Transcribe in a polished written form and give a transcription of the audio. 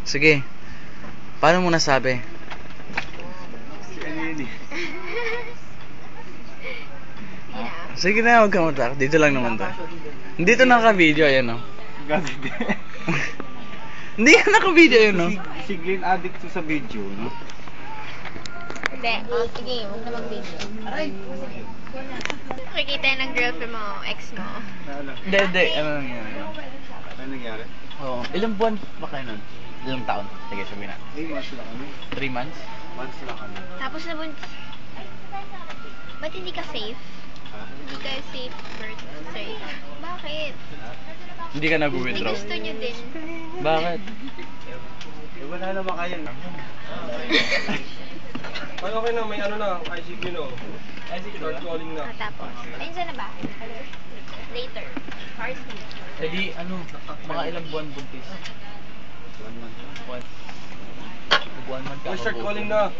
Sige. Paano mo nasabi? Sige na, huwag ka matak. Dito lang naman to. Hindi to naka-video, ayan o. Hindi ka naka-video, ayan o. Si Glenn addict to sa video, no? Hindi. Sige, huwag na mag-video. Nakikita yun ng girlfriend mo, ex mo. Hindi. Ano nangyari? Ano nangyari? Oo. Ilang buwan pa kayo nun? Ilang taon? Sige, sabihin na. 3 months lang kami. 3 months? Months lang kami. Tapos na ba't hindi ka safe? Ha? Hindi ka safe birthday. Bakit? Hindi ka Hindi nag-withdraw? gusto nyo din. Bakit? Eh, wala naman kayo. Ay, okay na, may ano na, ICQ no. Start calling na. Tapos, ayun na ba? Later. Party. Eh di, ano, mga ilang buwan buntis? 1 month. 1 month Start calling na.